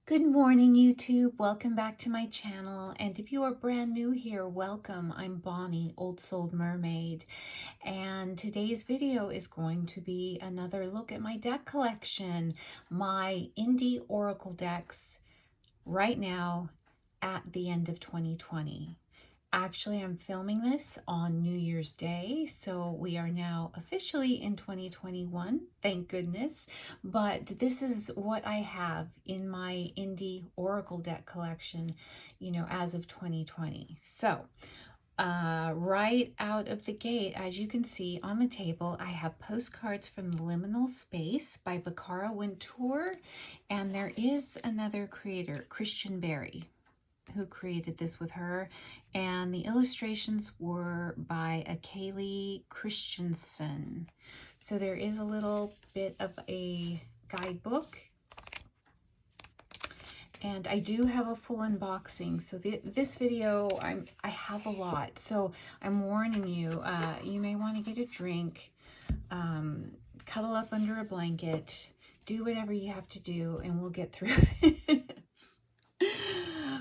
Good morning, YouTube. Welcome back to my channel. And if you are brand new here, welcome. I'm Bonnie, Old Soul Mermaid. And today's video is going to be another look at my deck collection, my indie oracle decks right now at the end of 2020. Actually, I'm filming this on New Year's Day, so we are now officially in 2021, thank goodness. But this is what I have in my indie oracle deck collection, as of 2020. So, right out of the gate, as you can see on the table, I have postcards from the Liminal Space by Baccara Wintour, and there is another creator, Christian Berry, who created this with her, and the illustrations were by Kaylee Christensen. So there is a little bit of a guidebook, and I do have a full unboxing. So this video, I have a lot, so I'm warning you. You may want to get a drink, cuddle up under a blanket, do whatever you have to do, and we'll get through this.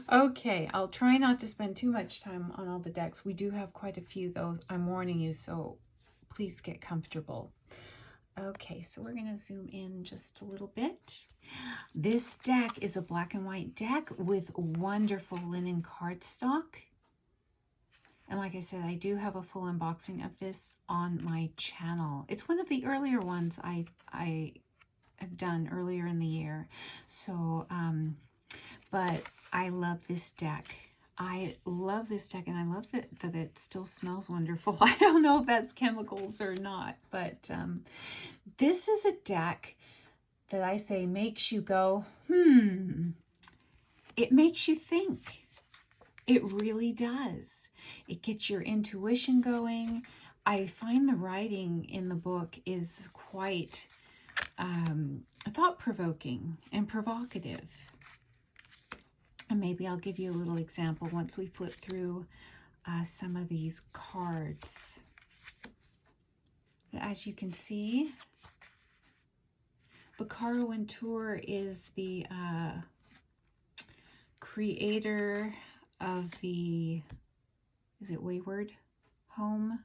Okay, I'll try not to spend too much time on all the decks. We do have quite a few, though. I'm warning you, so please get comfortable. Okay, so we're going to zoom in just a little bit. This deck is a black and white deck with wonderful linen cardstock. And like I said, I do have a full unboxing of this on my channel. It's one of the earlier ones I have done earlier in the year. So, but I love this deck. I love this deck, and I love that it still smells wonderful. I don't know if that's chemicals or not, but this is a deck that I say makes you go, It makes you think. It really does. It gets your intuition going. I find the writing in the book is quite thought-provoking and provocative. And maybe I'll give you a little example once we flip through some of these cards. As you can see, Baccara Wintour is the creator of the, is it Wayward Home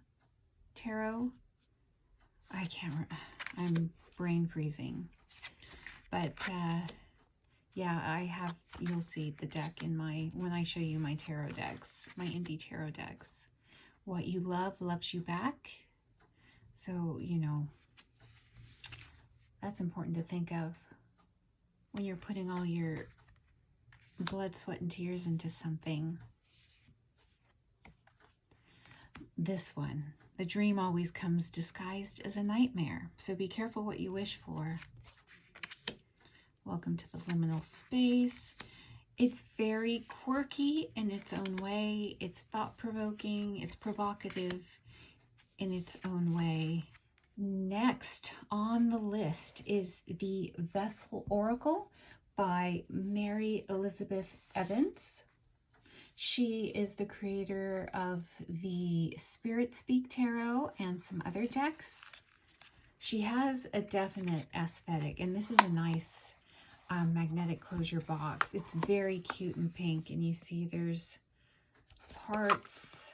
Tarot? I can't remember. I'm brain freezing. But yeah, I have, you'll see the deck in when I show you my tarot decks, my indie tarot decks. What you love loves you back. So, that's important to think of when you're putting all your blood, sweat, and tears into something. This one, the dream always comes disguised as a nightmare. So be careful what you wish for. Welcome to the Liminal Space. It's very quirky in its own way. It's thought-provoking. It's provocative in its own way. Next on the list is the Vessel Oracle by Mary Elizabeth Evans. She is the creator of the Spirit Speak Tarot and some other decks. She has a definite aesthetic, and this is a nice magnetic closure box. It's very cute and pink, and you see there's parts,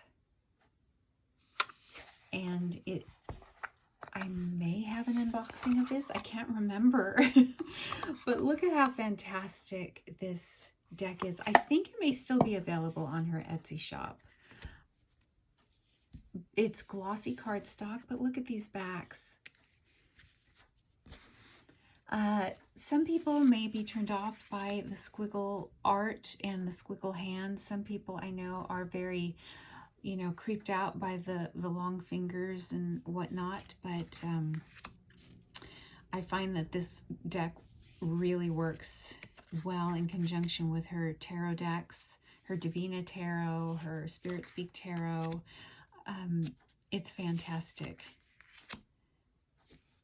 and I may have an unboxing of this. I can't remember. But look at how fantastic this deck is. I think it may still be available on her Etsy shop. It's glossy cardstock, but look at these backs. Some people may be turned off by the squiggle art and the squiggle hands. Some people I know are very, creeped out by the long fingers and whatnot. But I find that this deck really works well in conjunction with her tarot decks, her Divina Tarot, her Spirit Speak Tarot. It's fantastic.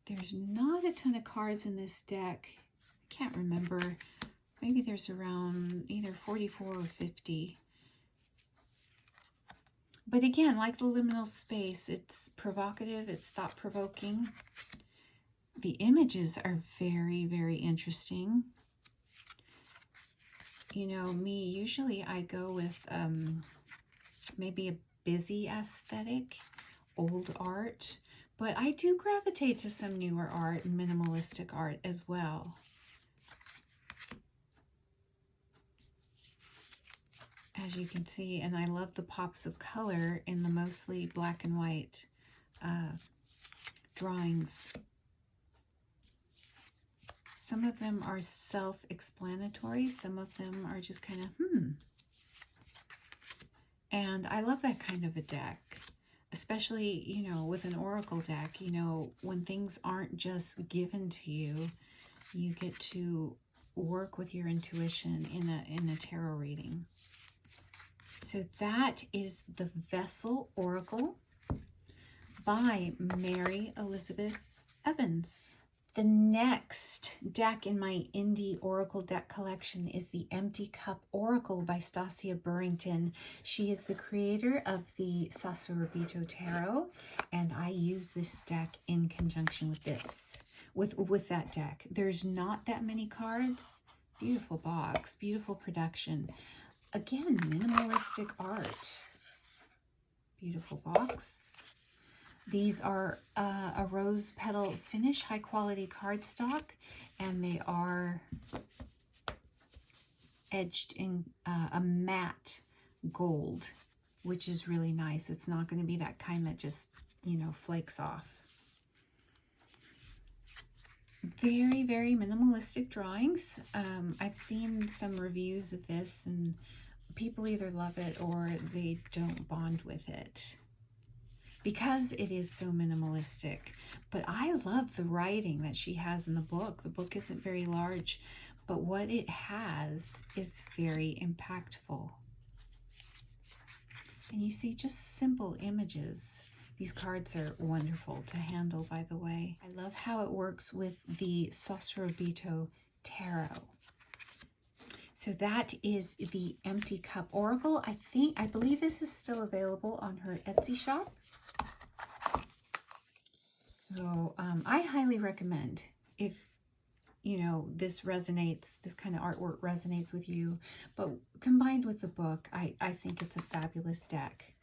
There's not a ton of cards in this deck. I can't remember. Maybe there's around either 44 or 50. But again, like the Liminal Space, it's provocative, it's thought-provoking. The images are very, very interesting. you know, me, usually I go with maybe a busy aesthetic, old art, but I do gravitate to some newer art and minimalistic art as well. As you can see, and I love the pops of color in the mostly black and white drawings. Some of them are self-explanatory, some of them are just kind of, And I love that kind of a deck, especially, you know, with an oracle deck, you know, when things aren't just given to you, you get to work with your intuition in a tarot reading. So that is the Vessel Oracle by Mary Elizabeth Evans. The next deck in my indie oracle deck collection is the Empty Cup Oracle by Stasia Burrington. She is the creator of the Sassurabito Tarot, and I use this deck in conjunction with this, with that deck. There's not that many cards. Beautiful box, beautiful production. Again, minimalistic art. Beautiful box. These are a rose petal finish, high quality cardstock, and they are edged in a matte gold, which is really nice. It's not going to be that kind that just, you know, flakes off. Very, very minimalistic drawings. I've seen some reviews of this, and people either love it or they don't bond with it, because it is so minimalistic. But I love the writing that she has in the book. The book isn't very large, but what it has is very impactful. And you see just simple images. These cards are wonderful to handle, by the way. I love how it works with the Sassurabito Tarot. So that is the Empty Cup Oracle. I believe this is still available on her Etsy shop. So I highly recommend, if, you know, this resonates, this kind of artwork resonates with you, but combined with the book, I think it's a fabulous deck.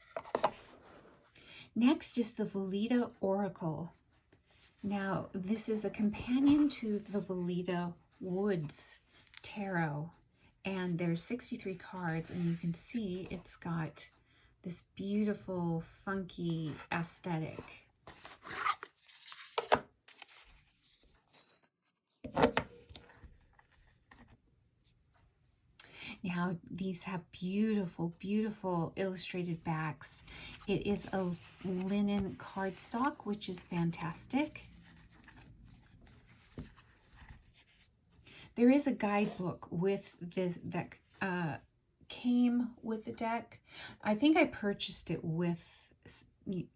Next is the Valida Oracle. Now, this is a companion to the Valida Woods Tarot, and there's 63 cards, and you can see it's got this beautiful, funky aesthetic. Now, these have beautiful, beautiful illustrated backs. It is a linen cardstock, which is fantastic. There is a guidebook with this that came with the deck. I think I purchased it with,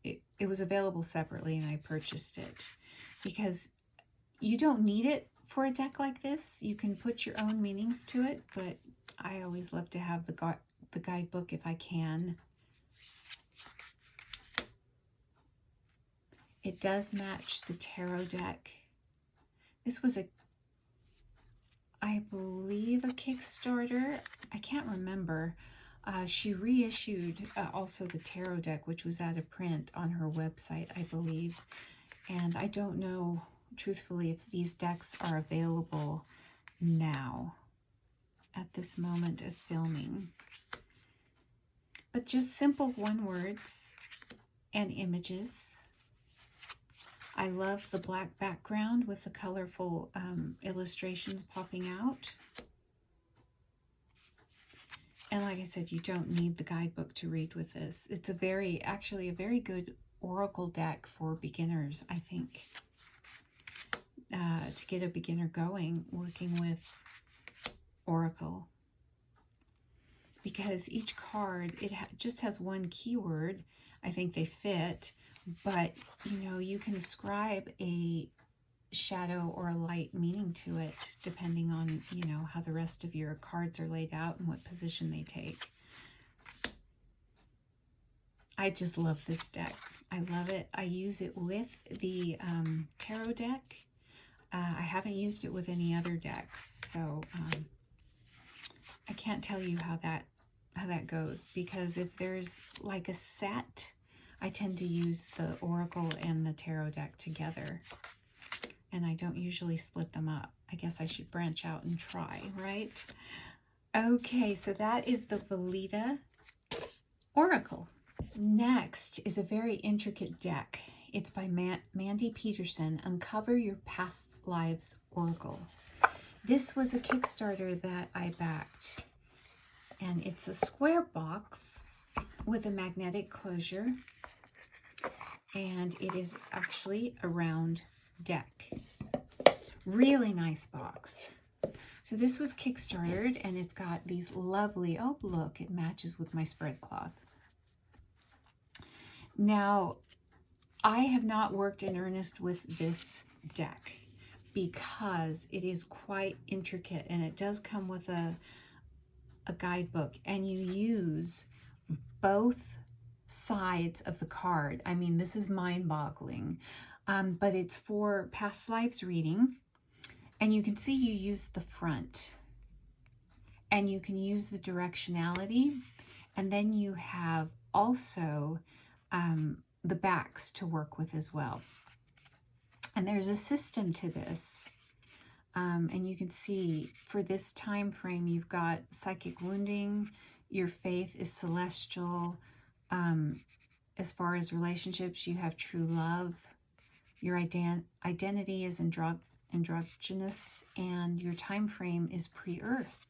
it was available separately, and I purchased it because you don't need it for a deck like this. You can put your own meanings to it, but I always love to have the guidebook if I can. It does match the tarot deck. This was I believe, a Kickstarter. I can't remember. She reissued also the tarot deck, which was out of print, on her website, I believe. And I don't know, truthfully, if these decks are available now at this moment of filming. But just simple one words and images. I love the black background with the colorful illustrations popping out. And like I said, you don't need the guidebook to read with this. It's actually a very good oracle deck for beginners, I think. To get a beginner going, working with oracle. Because each card, just has one keyword. I think they fit. But, you know, you can ascribe a shadow or a light meaning to it, depending on, you know, how the rest of your cards are laid out and what position they take. I just love this deck. I love it. I use it with the tarot deck. I haven't used it with any other decks, so I can't tell you how that goes, because if there's like a set, I tend to use the Oracle and the Tarot deck together, and I don't usually split them up. I guess I should branch out and try, right? Okay, so that is the Valida Oracle. Next is a very intricate deck. It's by Mandy Peterson, Uncover Your Past Lives Oracle. This was a Kickstarter that I backed, and it's a square box with a magnetic closure, and it is actually a round deck. Really nice box. So this was Kickstartered, and it's got these lovely, oh look, it matches with my spread cloth. Now, I have not worked in earnest with this deck because it is quite intricate, and it does come with a guidebook, and you use both sides of the card. I mean, this is mind-boggling, but it's for past lives reading, and you can see you use the front, and you can use the directionality, and then you have also the backs to work with as well. And there's a system to this, and you can see for this time frame, you've got psychic wounding, your faith is celestial. As far as relationships, you have true love, your identity is androgynous, and your time frame is pre-earth.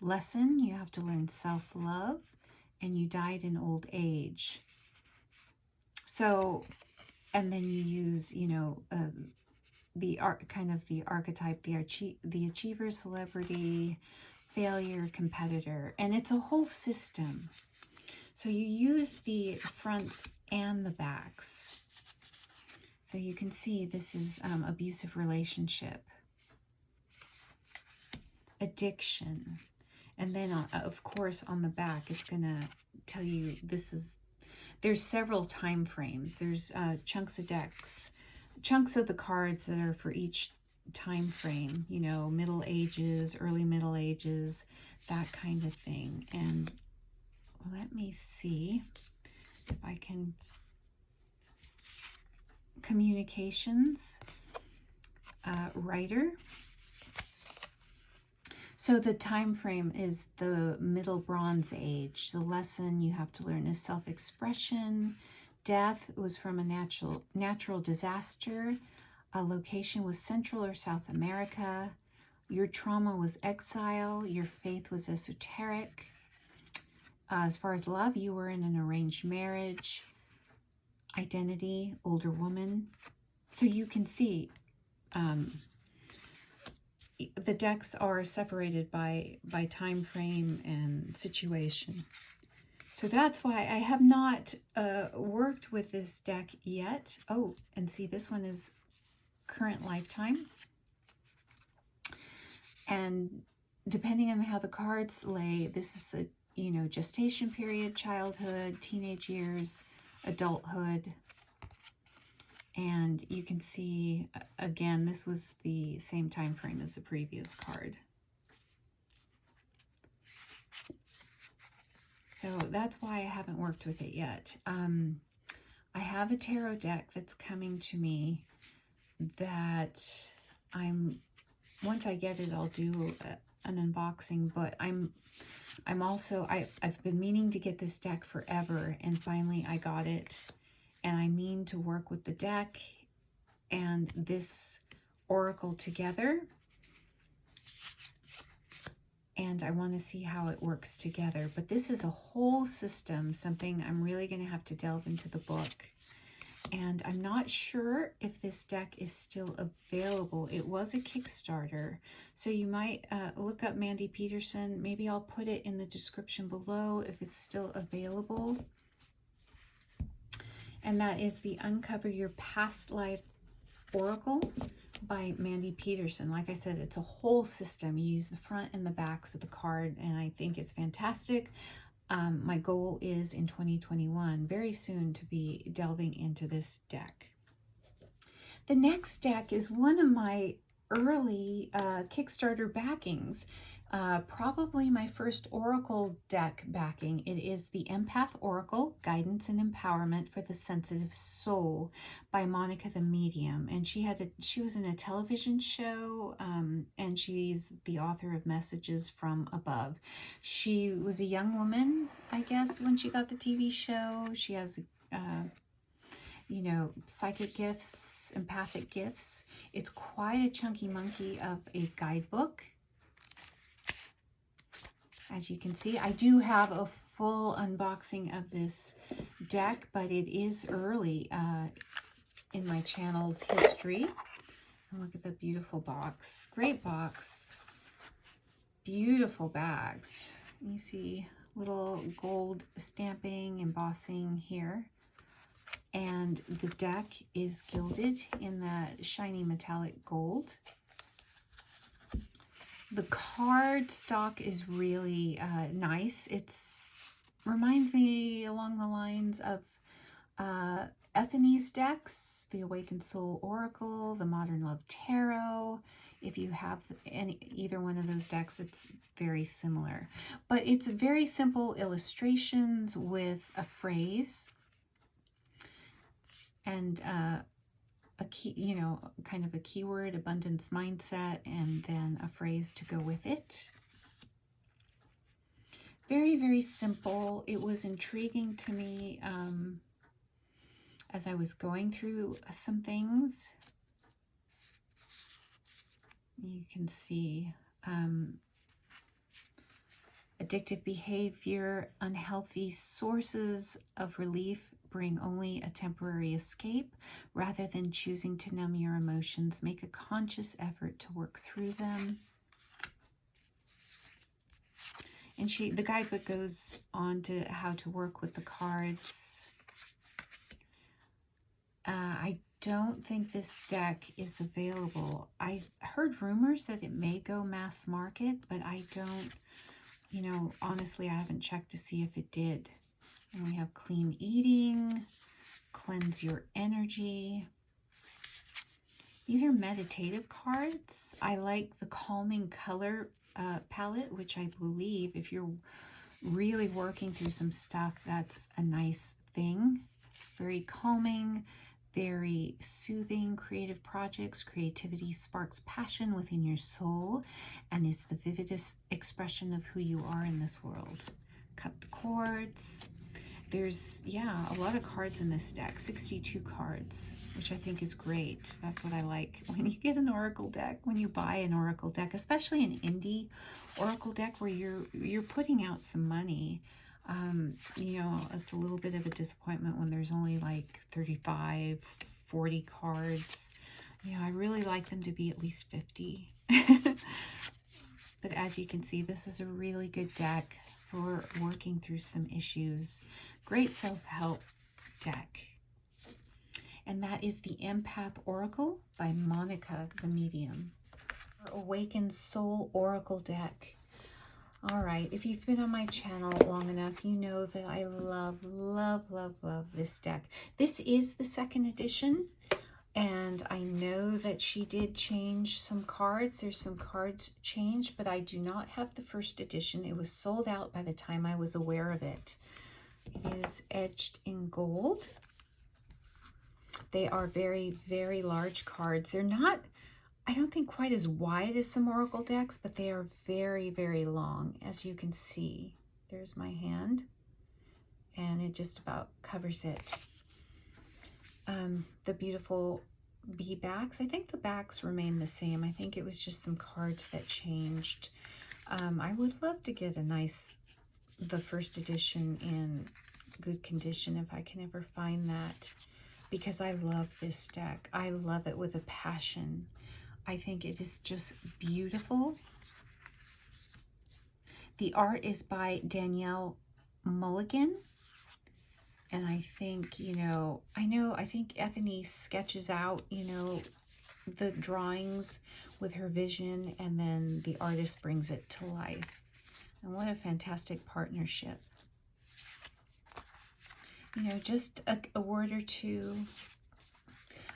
Lesson, you have to learn self-love, and you died in old age. So, and then you use, you know, the archetype, the achiever, celebrity, failure, competitor, and it's a whole system. So you use the fronts and the backs. So you can see this is abusive relationship, addiction, and then of course on the back it's gonna tell you there's several time frames. There's chunks of decks, chunks of the cards that are for each time frame, you know, Middle Ages, early Middle Ages, that kind of thing. And let me see if I can, communications, writer. So the time frame is the Middle Bronze Age. The lesson you have to learn is self-expression. Death was from a natural disaster. A location was Central or South America. Your trauma was exile. Your faith was esoteric. As far as love, you were in an arranged marriage. Identity, older woman. So you can see the decks are separated by time frame and situation. So that's why I have not worked with this deck yet. Oh, and see, this one is current lifetime. And depending on how the cards lay, this is a, you know, gestation period, childhood, teenage years, adulthood. And you can see, again, this was the same time frame as the previous card. So that's why I haven't worked with it yet. I have a tarot deck that's coming to me that once I get it, I'll do an unboxing, but I've been meaning to get this deck forever, and finally I got it. And I mean to work with the deck and this oracle together. And I want to see how it works together. But this is a whole system, something I'm really going to have to delve into the book. And I'm not sure if this deck is still available. It was a Kickstarter. So you might look up Mandy Peterson. Maybe I'll put it in the description below if it's still available. And that is the Uncover Your Past Life Oracle by Mandy Peterson. Like I said, it's a whole system. You use the front and the backs of the card, and I think it's fantastic. My goal is in 2021, very soon, to be delving into this deck. The next deck is one of my early Kickstarter backings. Probably my first Oracle deck backing. It is the Empath Oracle, Guidance and Empowerment for the Sensitive Soul by Monica the Medium. And she was in a television show, and she's the author of Messages from Above. She was a young woman, I guess, when she got the TV show. She has, you know, psychic gifts, empathic gifts. It's quite a chunky monkey of a guidebook. As you can see, I do have a full unboxing of this deck, but it is early in my channel's history. And look at the beautiful box. Great box. Beautiful bags. You see little gold stamping, embossing here. And the deck is gilded in that shiny metallic gold. The card stock is really nice. It reminds me along the lines of Ethany's decks, the Awakened Soul Oracle, the Modern Love Tarot. If you have either one of those decks, it's very similar. But it's very simple illustrations with a phrase and a key, you know, kind of a keyword, abundance mindset, and then a phrase to go with it. Very, very simple. It was intriguing to me as I was going through some things. You can see addictive behavior, unhealthy sources of relief bring only a temporary escape. Rather than choosing to numb your emotions, make a conscious effort to work through them. And the guidebook goes on to how to work with the cards. I don't think this deck is available. I heard rumors that it may go mass market, but I don't, you know, honestly, I haven't checked to see if it did. And we have clean eating, cleanse your energy. These are meditative cards. I like the calming color palette, which I believe if you're really working through some stuff, that's a nice thing. Very calming, very soothing. Creative projects. Creativity sparks passion within your soul and is the vividest expression of who you are in this world. Cut the cords. There's, yeah, a lot of cards in this deck, 62 cards, which I think is great. That's what I like when you get an Oracle deck, when you buy an Oracle deck, especially an indie Oracle deck where you're putting out some money. You know, it's a little bit of a disappointment when there's only like 35, 40 cards. You know, I really like them to be at least 50. But as you can see, this is a really good deck for working through some issues. Great self-help deck. And that is the Empath Oracle by Monica the Medium. Awakened Soul Oracle deck. All right, if you've been on my channel long enough, you know that I love, love, love, love this deck. This is the second edition, and I know that she did change some cards. There's some cards changed, but I do not have the first edition. It was sold out by the time I was aware of it. It is edged in gold. They are very, very large cards. They're not, I don't think, quite as wide as some Oracle decks, but they are very, very long. As you can see, there's my hand, and it just about covers it. The beautiful bee backs. I think the backs remain the same. I think it was just some cards that changed. I would love to get the first edition in good condition if I can ever find that, because I love this deck. I love it with a passion. I think it is just beautiful. The art is by Danielle Mulligan. And I think, you know, I think Ethany sketches out, you know, the drawings with her vision, and then the artist brings it to life. And what a fantastic partnership. You know, just a word or two.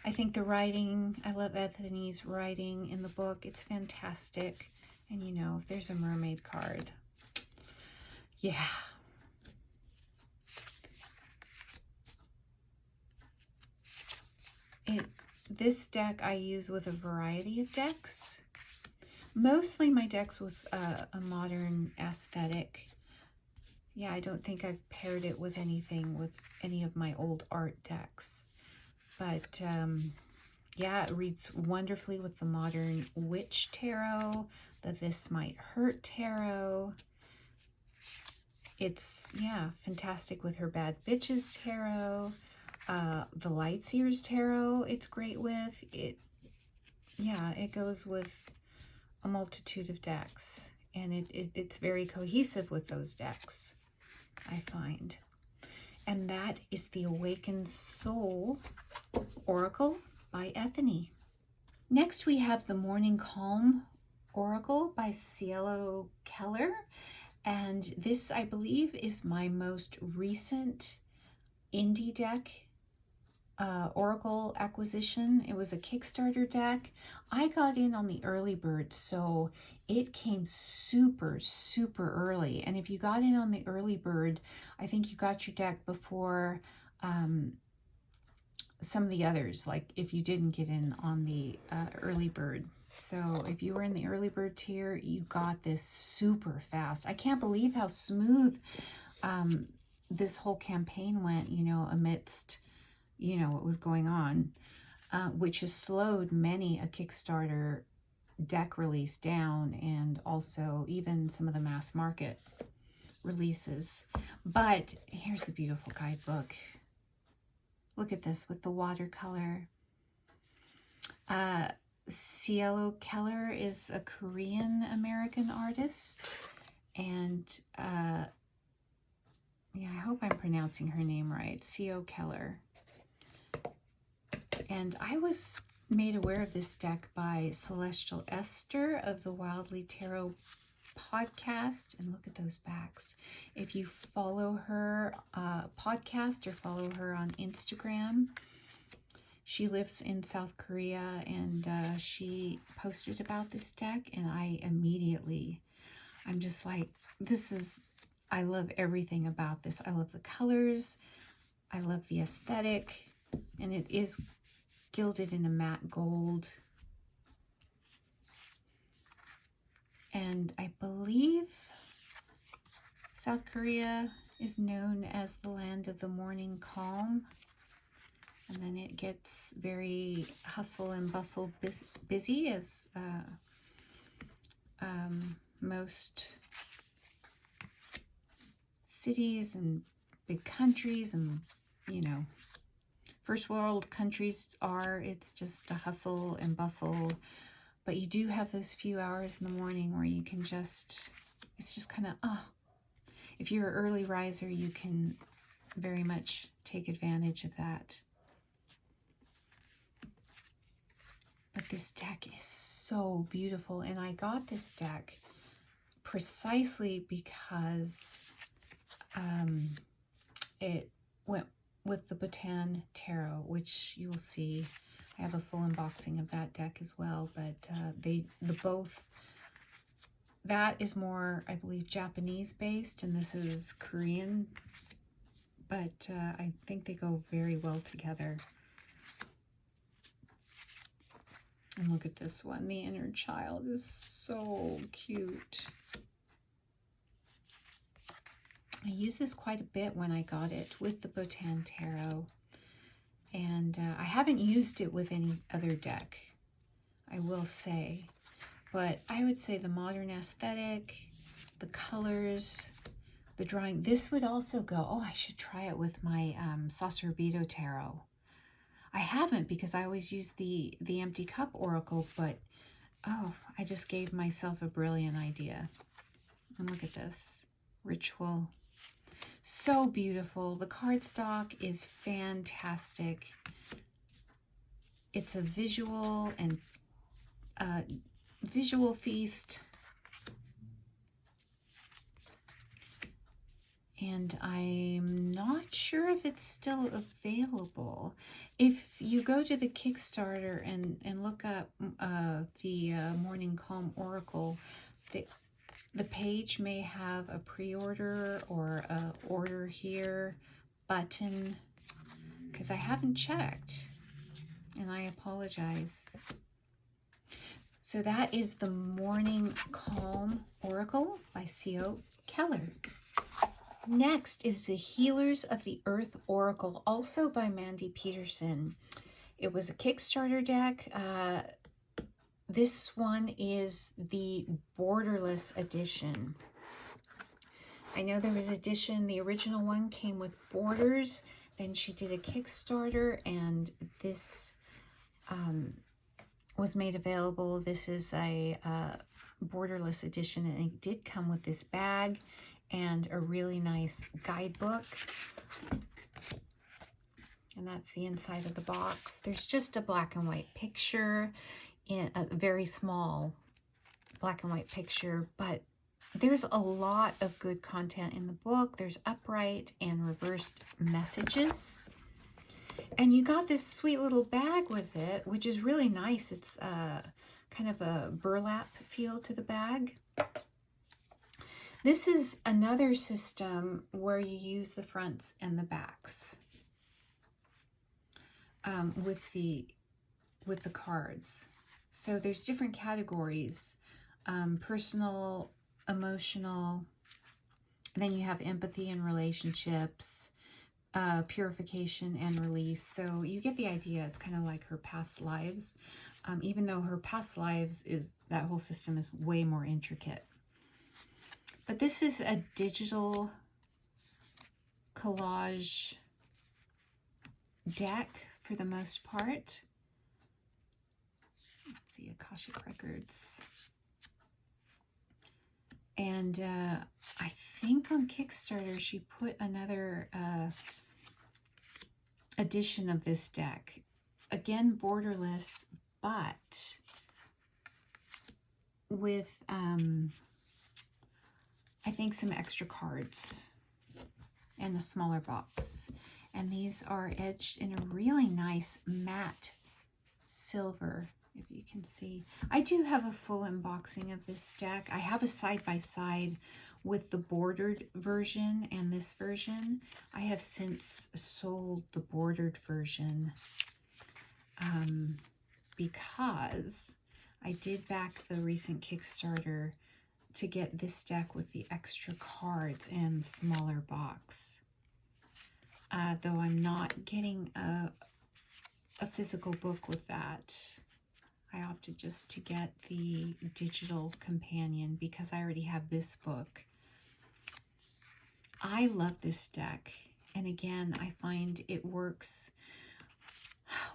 I think the writing, I love Ethany's writing in the book. It's fantastic. And you know, if there's a mermaid card, yeah. This deck I use with a variety of decks. Mostly my decks with a modern aesthetic. Yeah, I don't think I've paired it with anything with any of my old art decks. But yeah, it reads wonderfully with the modern Witch Tarot, the This Might Hurt Tarot. It's, yeah, fantastic with her Bad Bitches Tarot. The Lightseers Tarot, it's great with. Yeah, it goes with a multitude of decks. And it's very cohesive with those decks, I find. And that is the Awakened Soul Oracle by Ethany. Next, we have the Morning Calm Oracle by Cielo Keller. And this, I believe, is my most recent indie deck Oracle acquisition. It was a Kickstarter deck. I got in on the early bird, so it came super, super early. And if you got in on the early bird, I think you got your deck before some of the others, like if you didn't get in on the early bird. So if you were in the early bird tier, you got this super fast. I can't believe how smooth this whole campaign went, you know, amidst, you know, what was going on, which has slowed many a Kickstarter deck release down, and also even some of the mass market releases. But here's a beautiful guidebook. Look at this with the watercolor. Cielo Keller is a Korean-American artist, and yeah, I hope I'm pronouncing her name right, Cielo Keller. And I was made aware of this deck by Celestial Esther of the Wildly Tarot podcast. And look at those backs. If you follow her podcast or follow her on Instagram, she lives in South Korea, and she posted about this deck, and I'm just like, I love everything about this. I love the colors. I love the aesthetic, and it is gilded in a matte gold. And I believe South Korea is known as the land of the morning calm. And then it gets very hustle and bustle busy, as most cities and big countries and, you know, first world countries are. It's just a hustle and bustle. But you do have those few hours in the morning where you can just, it's just kind of, if you're an early riser, you can very much take advantage of that. But this deck is so beautiful, and I got this deck precisely because it went with the Bhutan Tarot, which you will see. I have a full unboxing of that deck as well, but that is more, I believe, Japanese based, and this is Korean, but I think they go very well together. And look at this one. The inner child is so cute. I used this quite a bit when I got it with the Bhutan Tarot. And I haven't used it with any other deck, I will say. But I would say the modern aesthetic, the colors, the drawing. This would also go, oh, I should try it with my Sacerdote Tarot. I haven't, because I always use the Empty Cup Oracle, but oh, I just gave myself a brilliant idea. And look at this. Ritual. So beautiful. The cardstock is fantastic. It's a visual and visual feast. And I'm not sure if it's still available. If you go to the Kickstarter and look up the Morning Calm Oracle, The page may have a pre-order or a order here button, because I haven't checked, and I apologize. So that is the Morning Calm Oracle by C.O. Keller. Next is the Healers of the Earth Oracle, also by Mandy Peterson. It was a Kickstarter deck. This one is the borderless edition. I know there was edition, the original one came with borders, then she did a Kickstarter, and this was made available. This is a borderless edition, and it did come with this bag and a really nice guidebook. And that's the inside of the box. There's just a black and white picture, in a very small black and white picture, but there's a lot of good content in the book. There's upright and reversed messages. And you got this sweet little bag with it, which is really nice. It's kind of a burlap feel to the bag. This is another system where you use the fronts and the backs with the cards. So there's different categories: personal, emotional, and then you have empathy and relationships, purification and release. So you get the idea. It's kind of like her past lives, even though her past lives that whole system is way more intricate. But this is a digital collage deck for the most part. Let's see, Akashic Records. And I think on Kickstarter she put another edition of this deck. Again, borderless, but with I think some extra cards and a smaller box. And these are edged in a really nice matte silver, if you can see. I do have a full unboxing of this deck. I have a side-by-side with the bordered version and this version. I have since sold the bordered version because I did back the recent Kickstarter to get this deck with the extra cards and smaller box. Though I'm not getting a physical book with that. I opted just to get the digital companion because I already have this book. I love this deck. And again, I find it works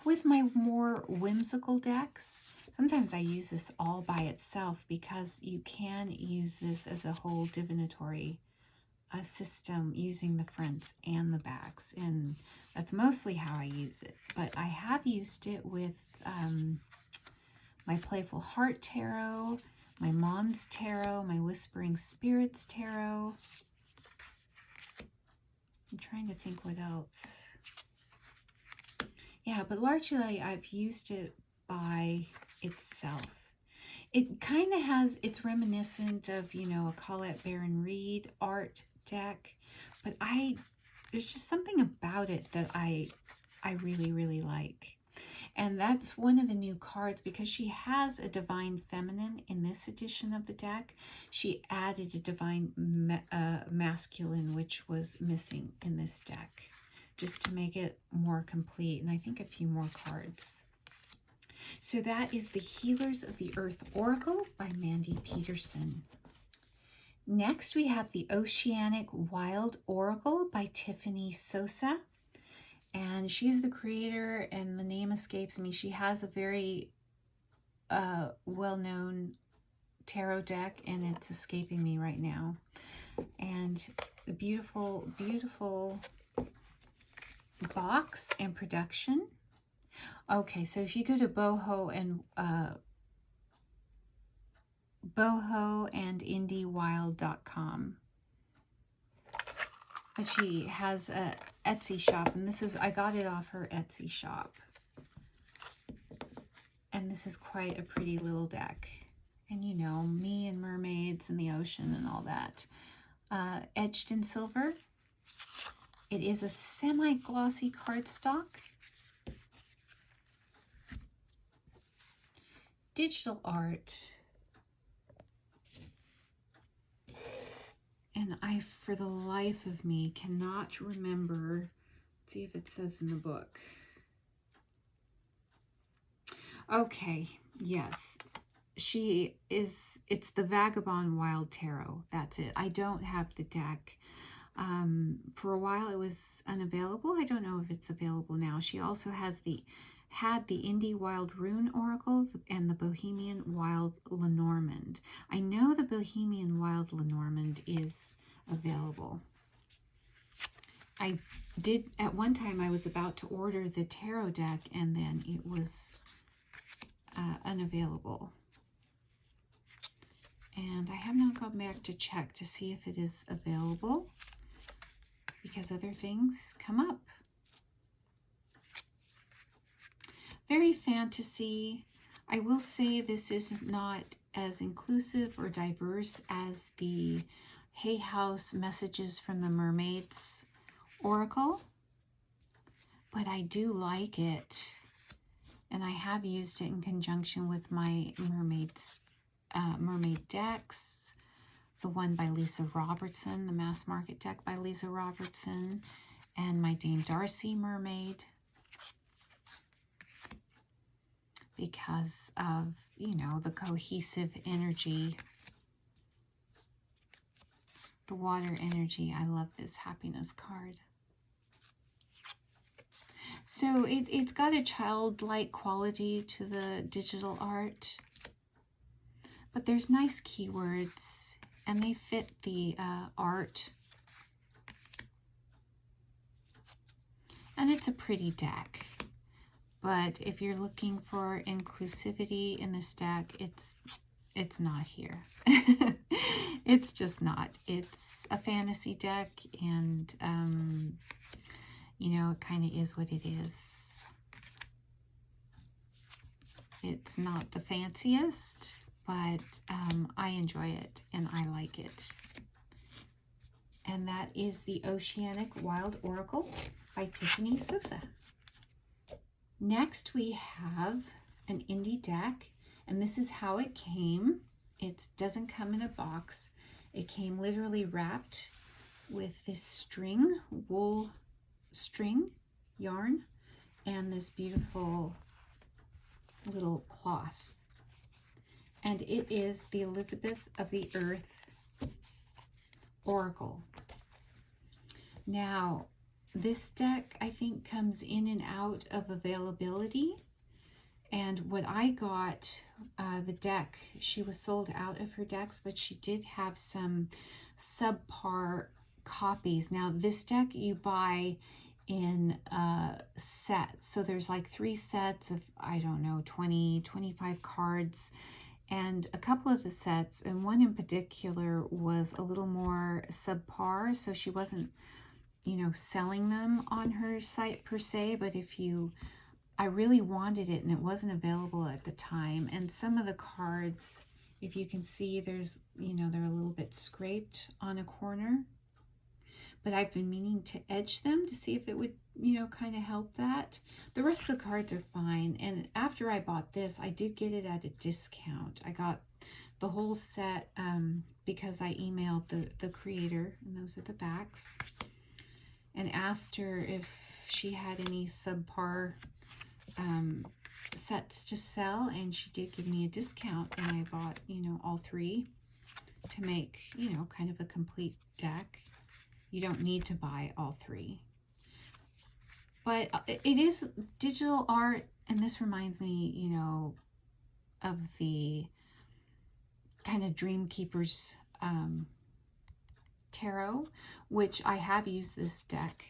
with my more whimsical decks. Sometimes I use this all by itself because you can use this as a whole divinatory system using the fronts and the backs. And that's mostly how I use it. But I have used it with my Playful Heart Tarot, my Mom's Tarot, my Whispering Spirits Tarot. I'm trying to think what else. Yeah, but largely I've used it by itself. It kind of has, it's reminiscent of, you know, a Colette Baron Reed art deck, but there's just something about it that I really, really like. And that's one of the new cards because she has a Divine Feminine in this edition of the deck. She added a Divine Masculine, which was missing in this deck, just to make it more complete. And I think a few more cards. So that is the Healers of the Earth Oracle by Mandy Peterson. Next, we have the Oceanic Wild Oracle by Tiffany Sosa. And she's the creator, and the name escapes me. She has a very well-known tarot deck, and it's escaping me right now. And the beautiful, beautiful box and production. Okay, so if you go to bohoandindiewild.com. But she has a Etsy shop, and this is, I got it off her Etsy shop. And this is quite a pretty little deck. And you know, me and mermaids and the ocean and all that. Edged in silver. It is a semi-glossy cardstock. Digital art. And I, for the life of me, cannot remember. Let's see if it says in the book. Okay, yes. She is, it's the Vagabond Wild Tarot. That's it. I don't have the deck. For a while it was unavailable. I don't know if it's available now. She also had the Indie Wild Rune Oracle and the Bohemian Wild Lenormand. I know the Bohemian Wild Lenormand is available. I did, at one time I was about to order the tarot deck and then it was unavailable. And I have not gone back to check to see if it is available because other things come up. Very fantasy. I will say this is not as inclusive or diverse as the Hay House Messages from the Mermaids Oracle, but I do like it. And I have used it in conjunction with my mermaid decks. The one by Lisa Robertson, the Mass Market deck by Lisa Robertson, and my Dame Darcy mermaid. Because of, you know, the cohesive energy. The water energy. I love this happiness card. So it's got a childlike quality to the digital art, but there's nice keywords and they fit the art. And it's a pretty deck, but if you're looking for inclusivity in this deck, it's not here. It's just not. It's a fantasy deck, and you know, it kind of is what it is. It's not the fanciest, but I enjoy it and I like it. And that is the Oceanic Wild Oracle by Tiffany Sosa. Next we have an indie deck, and this is how it came. It doesn't come in a box. It came literally wrapped with this string, wool string, yarn, and this beautiful little cloth. And it is the Elizabeth of the Earth Oracle. Now, this deck, I think, comes in and out of availability. And what I got, the deck, she was sold out of her decks, but she did have some subpar copies. Now, this deck you buy in sets. So there's like 3 sets of, I don't know, 20, 25 cards. And a couple of the sets, and one in particular, was a little more subpar. So she wasn't, you know, selling them on her site per se, but if you, I really wanted it and it wasn't available at the time. And some of the cards, if you can see, there's, you know, they're a little bit scraped on a corner, but I've been meaning to edge them to see if it would, you know, kind of help that. The rest of the cards are fine. And after I bought this, I did get it at a discount. I got the whole set because I emailed the creator, and those are the backs, and asked her if she had any subpar sets to sell, and she did give me a discount, and I bought, you know, all 3 to make, you know, kind of a complete deck. You don't need to buy all 3, but it is digital art, and this reminds me, you know, of the kind of Dream Keepers tarot, which I have used this deck,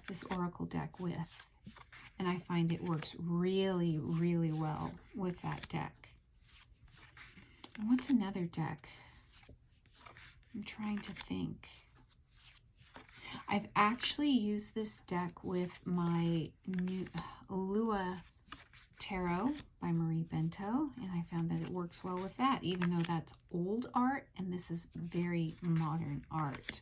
this Oracle deck with, and I find it works really, really well with that deck. And what's another deck? I'm trying to think. I've actually used this deck with my new Lua Tarot by Marie Bento, and I found that it works well with that, even though that's old art and this is very modern art.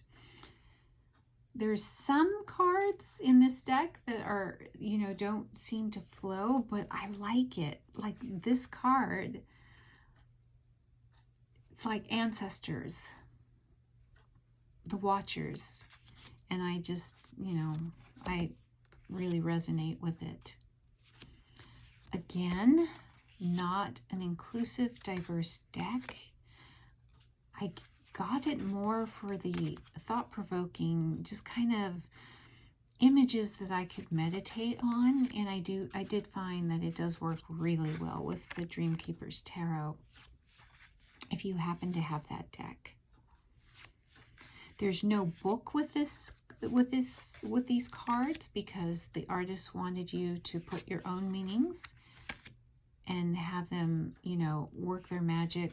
There's some cards in this deck that are, you know, don't seem to flow, but I like it. Like this card, it's like ancestors, the watchers, and I just, you know, I really resonate with it. Again, not an inclusive, diverse deck. I got it more for the thought-provoking, just kind of images that I could meditate on, and I did find that it does work really well with the Dreamkeeper's Tarot if you happen to have that deck. There's no book with these cards because the artist wanted you to put your own meanings and have them, you know, work their magic,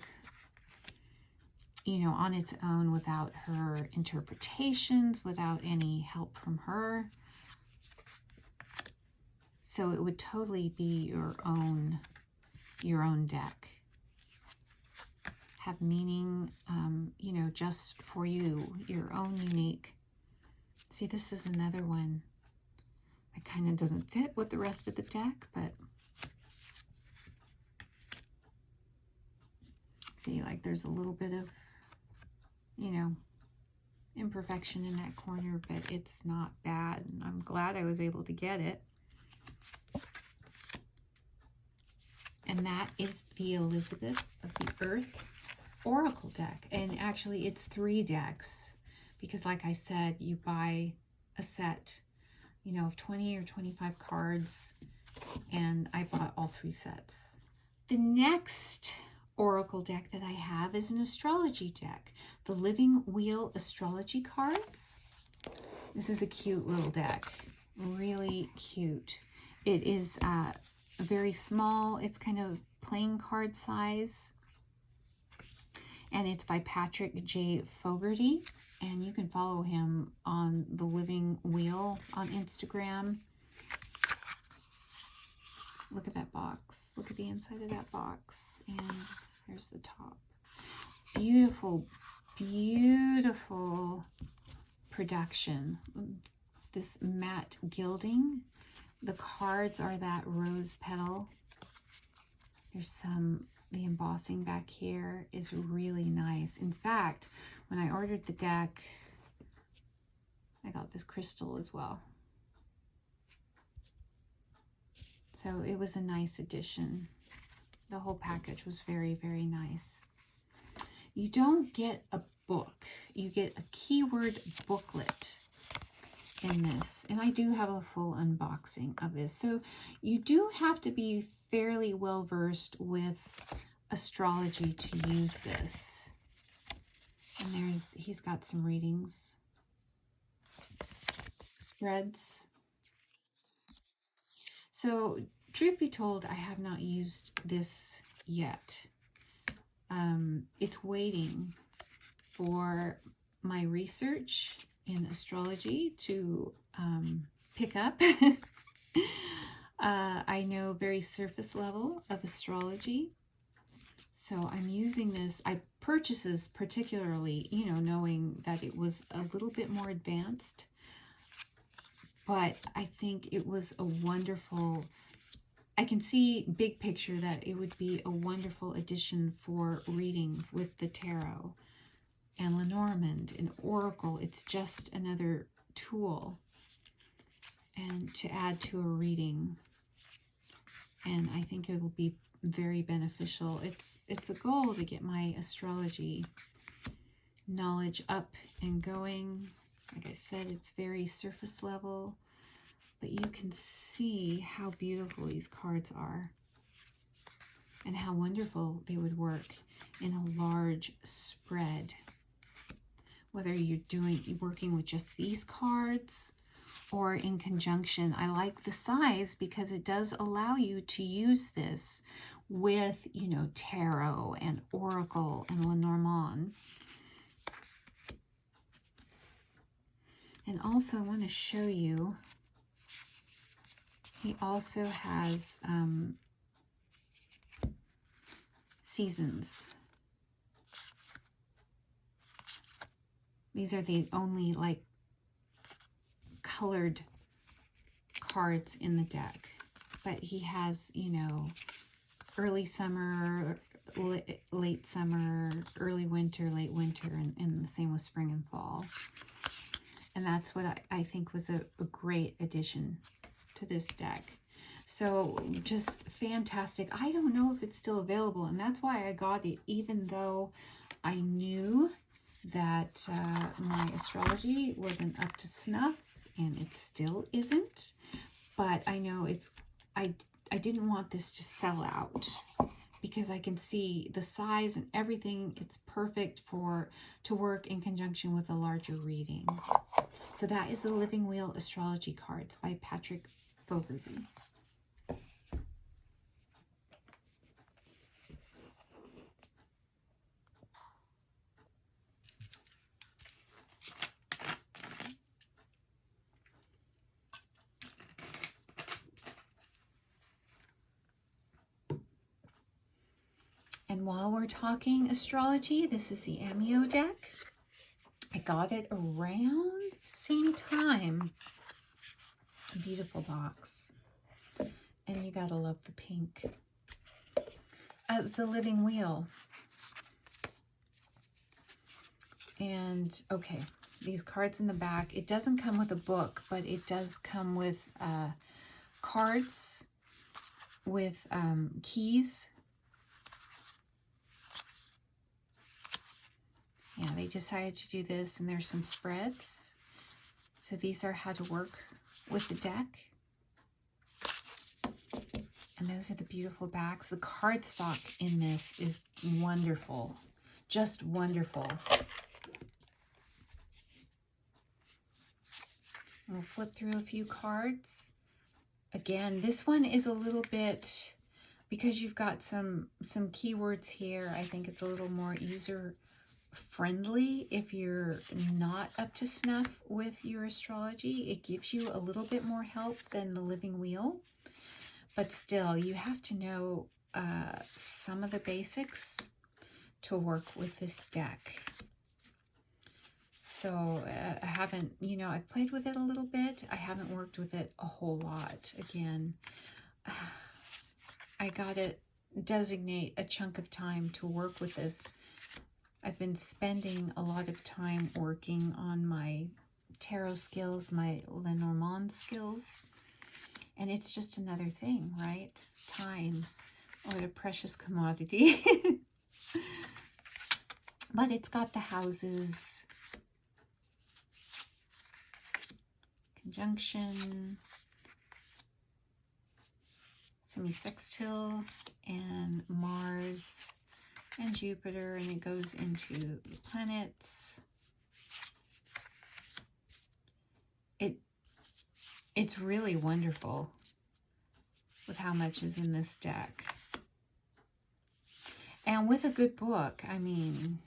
you know, on its own without her interpretations, without any help from her. So it would totally be your own deck. Have meaning, you know, just for you, your own unique. See, this is another one that kind of doesn't fit with the rest of the deck, but see, like there's a little bit of, you know, imperfection in that corner, but it's not bad. And I'm glad I was able to get it. And that is the Elizabeth of the Earth Oracle deck. And actually it's 3 decks because like I said, you buy a set, you know, of 20 or 25 cards, and I bought all 3 sets. The next Oracle deck that I have is an astrology deck, the Living Wheel Astrology cards. This is a cute little deck, really cute. It is very small. It's kind of playing card size, and it's by Patrick J. Fogarty, and you can follow him on the Living Wheel on Instagram. Look at that box. Look at the inside of that box. And there's the top. Beautiful, beautiful production. This matte gilding. The cards are that rose petal. There's the embossing back here is really nice. In fact, when I ordered the deck, I got this crystal as well. So it was a nice addition. The whole package was very, very nice. You don't get a book. You get a keyword booklet in this. And I do have a full unboxing of this. So you do have to be fairly well versed with astrology to use this. And he's got some readings. Spreads. So, truth be told, I have not used this yet. It's waiting for my research in astrology to pick up. I know very surface level of astrology. So I'm using this. I purchased this particularly, you know, knowing that it was a little bit more advanced. But I think it was a wonderful, I can see big picture that it would be a wonderful addition for readings with the tarot and Lenormand and Oracle. It's just another tool and to add to a reading. And I think it will be very beneficial. It's a goal to get my astrology knowledge up and going. Like I said, it's very surface level, but you can see how beautiful these cards are and how wonderful they would work in a large spread. Whether you're working with just these cards or in conjunction. I like the size because it does allow you to use this with, you know, tarot and oracle and Lenormand. And also I want to show you, he also has seasons. These are the only like colored cards in the deck. But he has, you know, early summer, late summer, early winter, late winter, and the same with spring and fall. And that's what I think was a great addition to this deck. So just fantastic. I don't know if it's still available, and that's why I got it, even though I knew that my astrology wasn't up to snuff, and it still isn't. But I know it's, I didn't want this to sell out, because I can see the size and everything. It's perfect to work in conjunction with a larger reading. So that is the Living Wheel Astrology Cards by Patrick Fogarty. And while we're talking astrology, this is the Amio deck. I got it around the same time. Beautiful box. And you gotta love the pink. As the Living Wheel. And okay, these cards in the back. It doesn't come with a book, but it does come with cards with keys. Yeah, they decided to do this, and there's some spreads. So these are how to work with the deck. And those are the beautiful backs. The cardstock in this is wonderful. Just wonderful. We'll flip through a few cards. Again, this one is a little bit, because you've got some keywords here, I think it's a little more user friendly. If you're not up to snuff with your astrology, it gives you a little bit more help than the Living Wheel. But still, you have to know some of the basics to work with this deck. So I haven't, you know, I've played with it a little bit. I haven't worked with it a whole lot. Again, I gotta designate a chunk of time to work with this. I've been spending a lot of time working on my tarot skills, my Lenormand skills. And it's just another thing, right? Time. What a precious commodity. But it's got the houses. Conjunction. Semi-sextile. And Mars. And Jupiter, and it goes into the planets. It's really wonderful with how much is in this deck. And with a good book, I mean,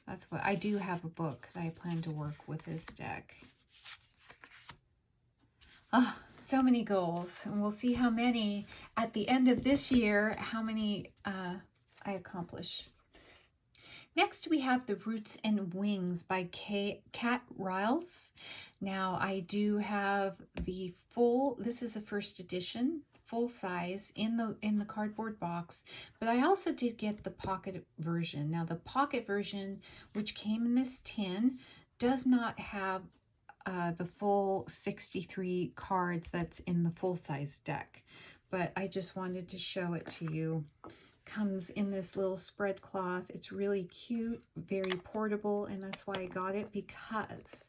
that's what I do have, a book that I plan to work with this deck. Oh, so many goals, and we'll see how many at the end of this year, how many I accomplish. Next, we have The Roots and Wings by Kat Riles. Now, I do have the full, this is a first edition, full size in the cardboard box, but I also did get the pocket version. Now, the pocket version, which came in this tin, does not have the full 63 cards that's in the full-size deck, but I just wanted to show it to you. Comes in this little spread cloth. It's really cute, very portable, and that's why I got it, because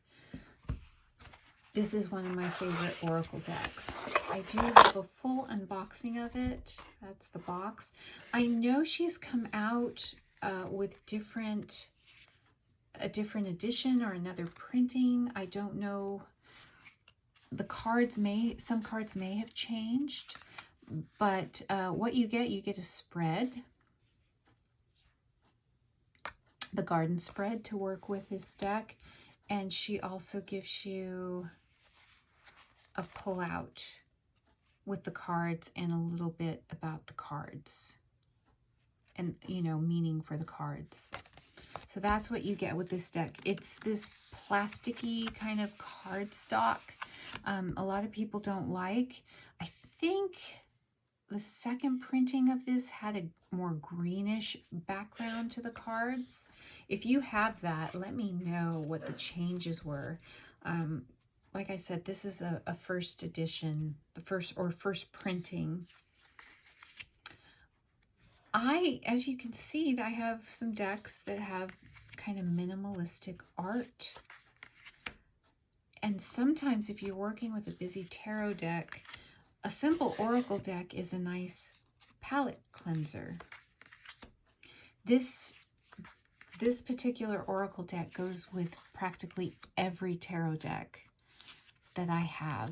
this is one of my favorite Oracle decks. I do have a full unboxing of it. That's the box. I know she's come out with a different edition or another printing. I don't know. The cards some cards may have changed, but what you get a spread, the garden spread to work with this deck, and she also gives you a pull-out with the cards and a little bit about the cards and, you know, meaning for the cards. So that's what you get with this deck. It's this plasticky kind of cardstock. A lot of people don't like. I think the second printing of this had a more greenish background to the cards. If you have that, let me know what the changes were. Like I said, this is a first edition, the first printing. As you can see, I have some decks that have kind of minimalistic art. And sometimes if you're working with a busy tarot deck, a simple oracle deck is a nice palette cleanser. This particular oracle deck goes with practically every tarot deck that I have.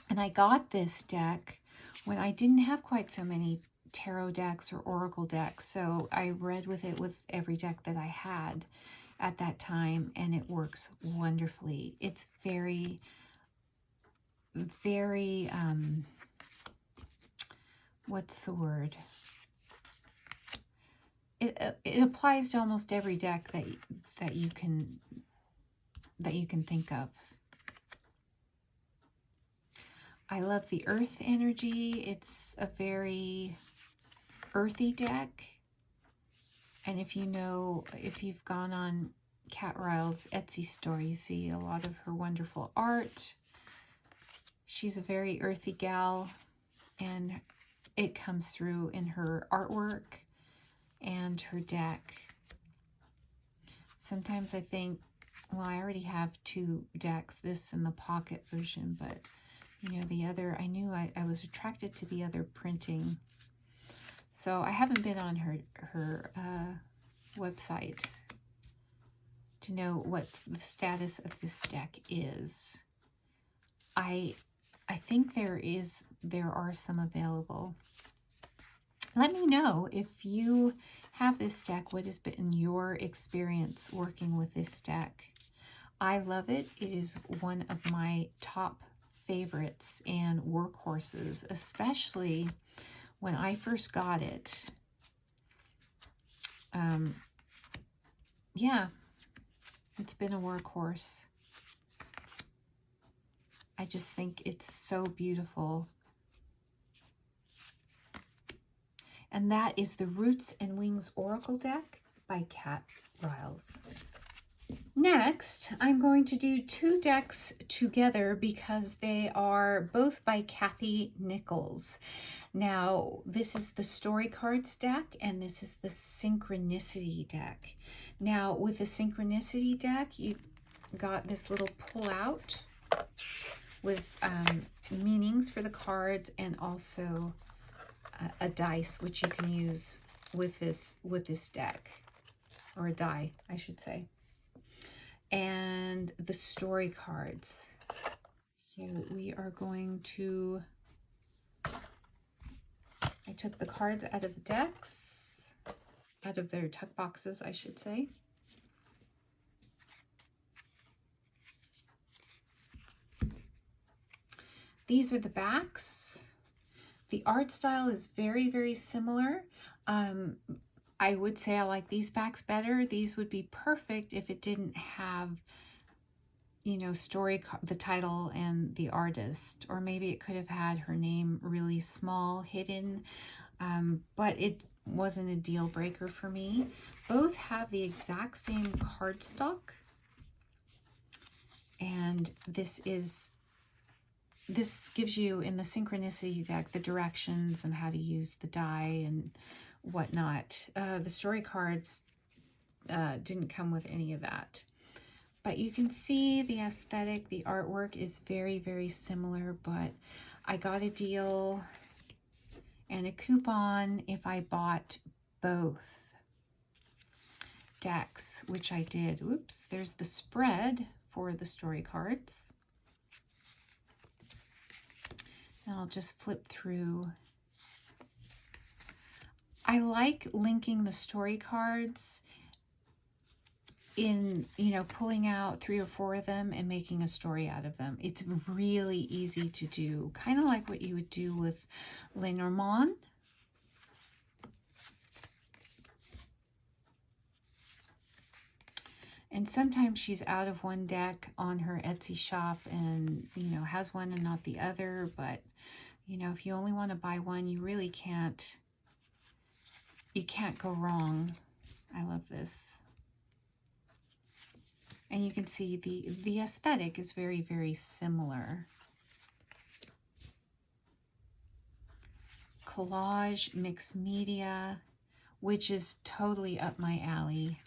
And I got this deck when I didn't have quite so many tarot decks or oracle decks, so I read with it with every deck that I had at that time, and it works wonderfully. It's very, very, what's the word? It applies to almost every deck that you can think of. I love the earth energy. It's a very earthy deck. And if you've gone on Kat Ryle's Etsy store, you see a lot of her wonderful art. She's a very earthy gal, and it comes through in her artwork and her deck. Sometimes I think, well, I already have two decks, this and the pocket version, but you know, the other, I knew I was attracted to the other printing. So I haven't been on her website to know what the status of this deck is. I think there are some available. Let me know if you have this deck, what has been your experience working with this deck. I love it. It is one of my top favorites and workhorses, especially when I first got it. Yeah, it's been a workhorse. I just think it's so beautiful. And that is the Roots and Wings Oracle deck by Kat Ryles. Next, I'm going to do two decks together because they are both by Kathy Nichols. Now, this is the Story Cards deck, and this is the Synchronicity deck. Now, with the Synchronicity deck, you've got this little pull-out with meanings for the cards, and also a dice, which you can use with this deck, or a die, I should say. And the story cards. So we are going to, I took the cards out of the decks, out of their tuck boxes, I should say. These are the backs. The art style is very, very similar. I would say I like these backs better. These would be perfect if it didn't have, you know, the title and the artist, or maybe it could have had her name really small, hidden, but it wasn't a deal breaker for me. Both have the exact same cardstock, and this gives you, in the Synchronicity deck, the directions and how to use the die and whatnot. The story cards didn't come with any of that. But you can see the aesthetic, the artwork is very, very similar, but I got a deal and a coupon if I bought both decks, which I did. Oops, there's the spread for the story cards. And I'll just flip through. I like linking the story cards in, you know, pulling out 3 or 4 of them and making a story out of them. It's really easy to do, kind of like what you would do with Lenormand. And sometimes she's out of one deck on her Etsy shop and, you know, has one and not the other. But, you know, if you only want to buy one, you really can't, you can't go wrong. I love this. And you can see the aesthetic is very, very similar. Collage, mixed media, which is totally up my alley.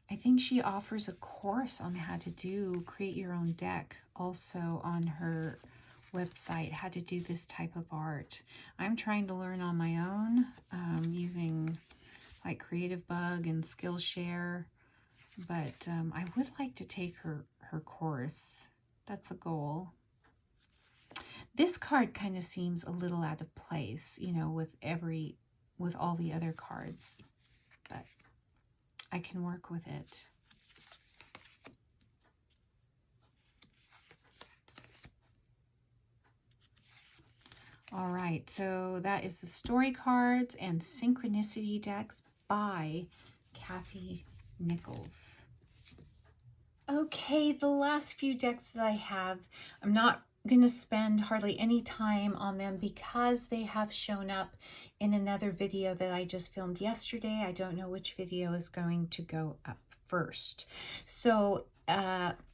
I think she offers a course on how to create your own deck also on her website, how to do this type of art. I'm trying to learn on my own using like Creative Bug and Skillshare. But I would like to take her course. That's a goal. This card kind of seems a little out of place, you know, with all the other cards. But I can work with it. All right, so that is the story cards and synchronicity decks by Kathy Nichols. Okay, the last few decks that I have, I'm not going to spend hardly any time on them because they have shown up in another video that I just filmed yesterday. I don't know which video is going to go up first. So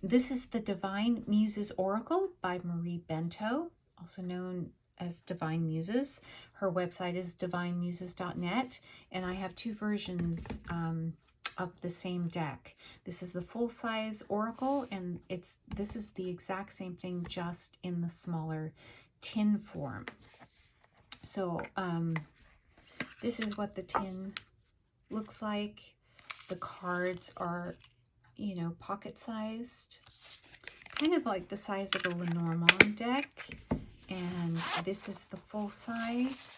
this is the Divine Muses Oracle by Marie Bento, also known as Divine Muses. Her website is divinemuses.net, and I have 2 versions of the same deck. This is the full-size Oracle, and this is the exact same thing, just in the smaller tin form. So this is what the tin looks like. The cards are, you know, pocket-sized, kind of like the size of a Lenormand deck. And this is the full size.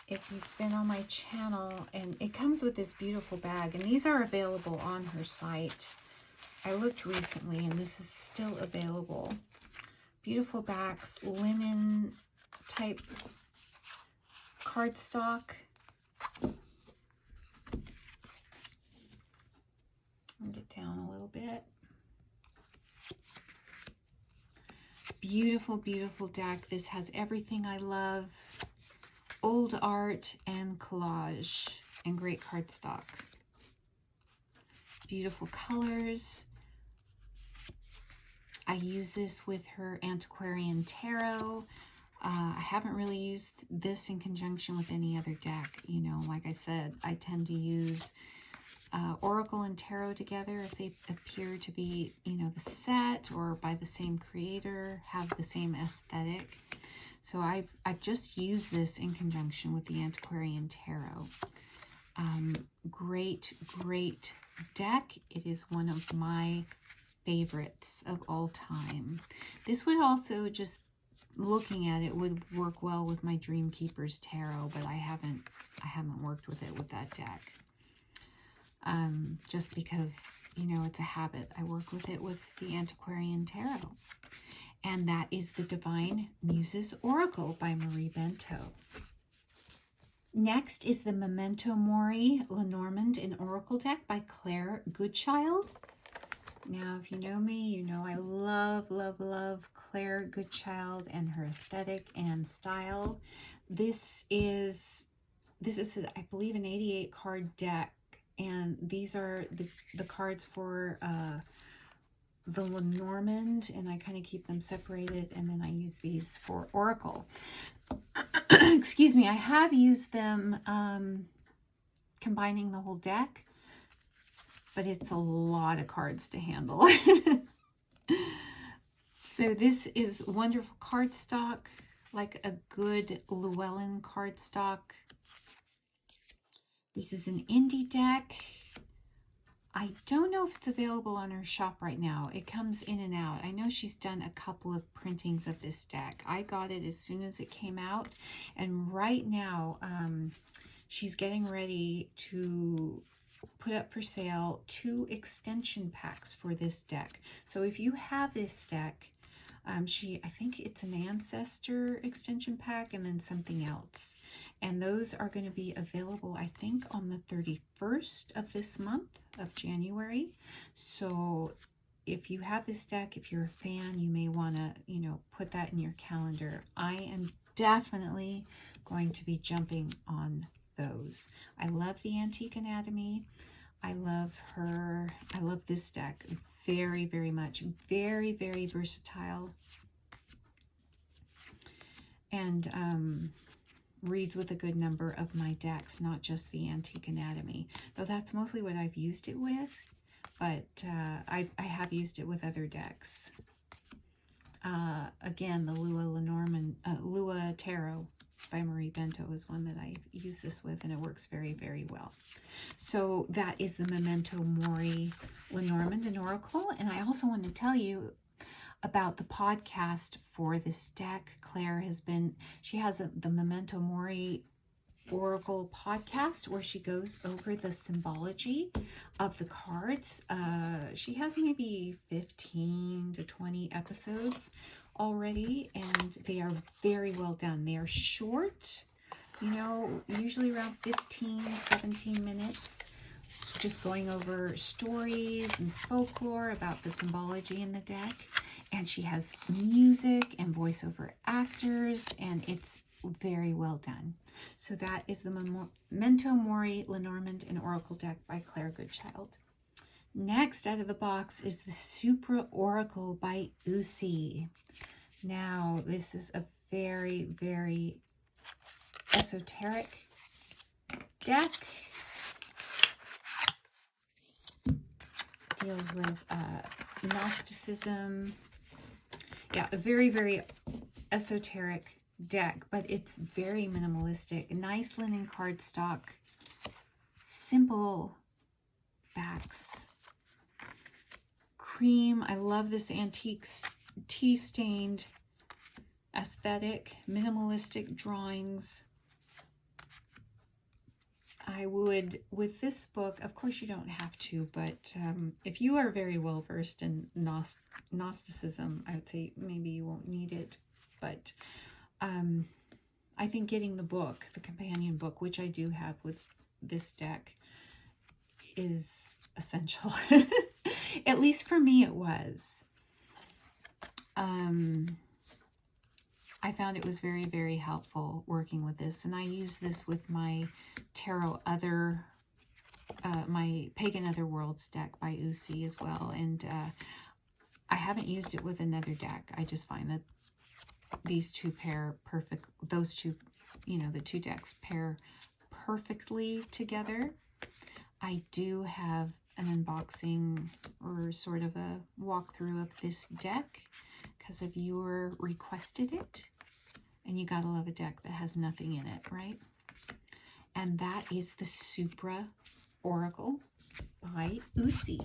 If you've been on my channel, and it comes with this beautiful bag, and these are available on her site. I looked recently, and this is still available. Beautiful backs, linen type cardstock. I'll get down a little bit. Beautiful, beautiful deck. This has everything I love. Old art and collage and great cardstock. Beautiful colors. I use this with her Antiquarian Tarot. I haven't really used this in conjunction with any other deck. You know, like I said, I tend to use Oracle and Tarot together if they appear to be, you know, the set or by the same creator, have the same aesthetic. So I've just used this in conjunction with the Antiquarian Tarot. Great, great deck. It is one of my favorites of all time. This would also, just looking at it, would work well with my Dream Keeper's Tarot, but I haven't worked with it with that deck. Just because, you know, it's a habit. I work with it with the Antiquarian Tarot. And that is the Divine Muses Oracle by Marie Bento. Next is the Memento Mori Lenormand and Oracle deck by Claire Goodchild. Now, if you know me, you know I love, love, love Claire Goodchild and her aesthetic and style. This is I believe, an 88 card deck, and these are the cards for the Lenormand, and I kind of keep them separated, and then I use these for Oracle. Excuse me, I have used them combining the whole deck, but it's a lot of cards to handle. So this is wonderful cardstock, like a good Llewellyn cardstock. This is an indie deck. I don't know if it's available on her shop right now. It comes in and out. I know she's done a couple of printings of this deck. I got it as soon as it came out, and right now she's getting ready to put up for sale 2 extension packs for this deck. So if you have this deck, I think it's an Ancestor extension pack and then something else. And those are going to be available, I think, on the 31st of this month of January. So if you have this deck, if you're a fan, you may want to, you know, put that in your calendar. I am definitely going to be jumping on those. I love the Antique Anatomy. I love her. I love this deck very, very much. Very, very versatile. And reads with a good number of my decks, not just the Antique Anatomy. Though that's mostly what I've used it with. But I have used it with other decks. Again, the Lua Tarot by Marie Bento is one that I use this with, and it works very, very well. So that is the Memento Mori Lenormand and Oracle. And I also want to tell you about the podcast for this deck. Claire she has the Memento Mori Oracle podcast where she goes over the symbology of the cards. She has maybe 15 to 20 episodes already, and they are very well done. They are short, you know, usually around 15, 17 minutes, just going over stories and folklore about the symbology in the deck. And she has music and voiceover actors, and it's very well done. So that is the Memento Mori Lenormand and Oracle deck by Claire Goodchild. Next out of the box is the Supra Oracle by Usi. Now, this is a very, very esoteric deck. Deals with Gnosticism. Yeah, a very, very esoteric deck, but it's very minimalistic. Nice linen cardstock, simple backs, cream. I love this antique tea-stained aesthetic, minimalistic drawings. I would, with this book, of course you don't have to, but if you are very well versed in Gnosticism, I would say maybe you won't need it. But I think getting the book, the companion book, which I do have with this deck, is essential. At least for me it was. I found it was very, very helpful working with this. And I use this with my Tarot my Pagan Otherworlds deck by Usi as well. And I haven't used it with another deck. I just find that these two pair perfect. Those two, you know, the two decks pair perfectly together. I do have an unboxing or sort of a walkthrough of this deck because a viewer requested it. And you gotta love a deck that has nothing in it, right? And that is the Supra Oracle by Usi.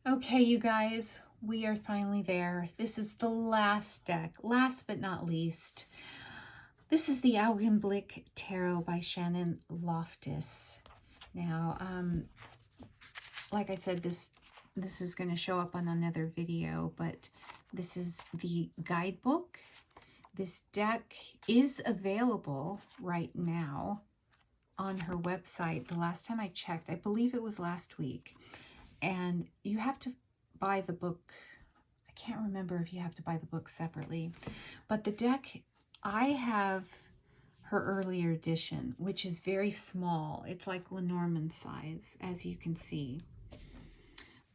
Okay, you guys, we are finally there. This is the last deck, last but not least. This is the Algebraic Tarot by Shannon Loftus. Now, like I said, this is going to show up on another video, but this is the guidebook. This deck is available right now on her website. The last time I checked, I believe it was last week. And you have to buy the book. I can't remember if you have to buy the book separately. But the deck, I have her earlier edition, which is very small. It's like Lenormand size, as you can see.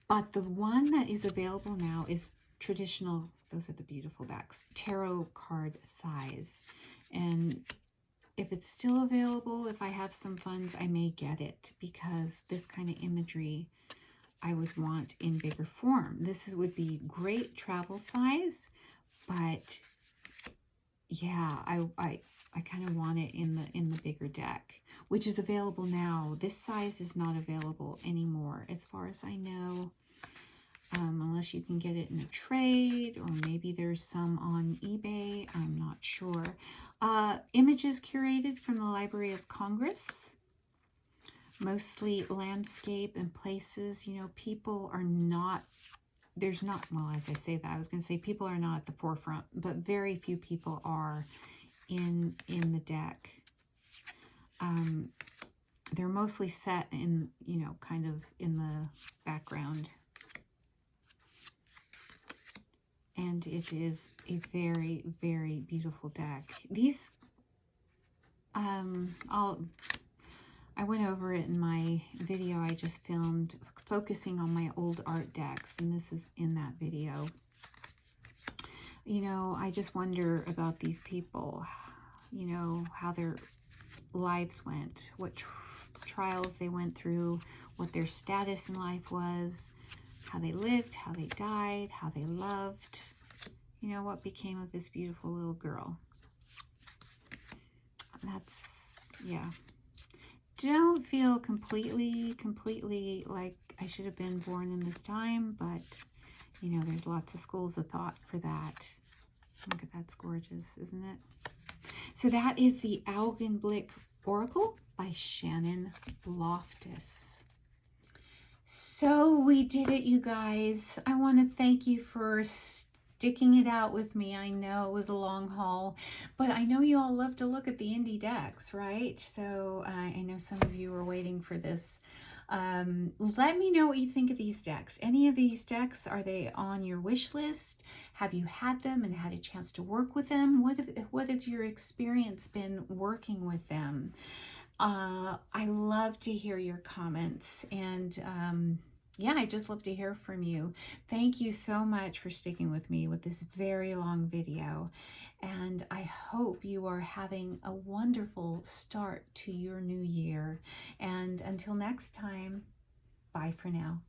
But the one that is available now is traditional, those are the beautiful backs, tarot card size. And if it's still available, if I have some funds, I may get it, because this kind of imagery I would want in bigger form. This would be great travel size, but yeah, I kind of want it in the bigger deck, which is available now. This size is not available anymore, as far as I know. unless you can get it in a trade, or maybe there's some on eBay. I'm not sure. Images curated from the Library of Congress. Mostly landscape and places. You know, people are not, there's not, well, as I say that, I was going to say people are not at the forefront, but very few people are in the deck. They're mostly set in, you know, kind of in the background. And it is a very, very beautiful deck. These, I went over it in my video I just filmed, focusing on my old art decks, and this is in that video. You know, I just wonder about these people, you know, how their lives went, what trials they went through, what their status in life was, how they lived, how they died, how they loved, you know, what became of this beautiful little girl. That's, yeah. Don't feel completely like I should have been born in this time, but, you know, there's lots of schools of thought for that. Look at that's gorgeous, isn't it? So that is the Algebraic Oracle by Shannon Loftus. So we did it, you guys. I want to thank you for sticking it out with me. I know it was a long haul, but I know you all love to look at the indie decks, right? So I know some of you are waiting for this. Let me know what you think of these decks. Any of these decks, are they on your wish list? Have you had them and had a chance to work with them? What has your experience been working with them? I love to hear your comments, and yeah, I just love to hear from you. Thank you so much for sticking with me with this very long video, and I hope you are having a wonderful start to your new year. And until next time, bye for now.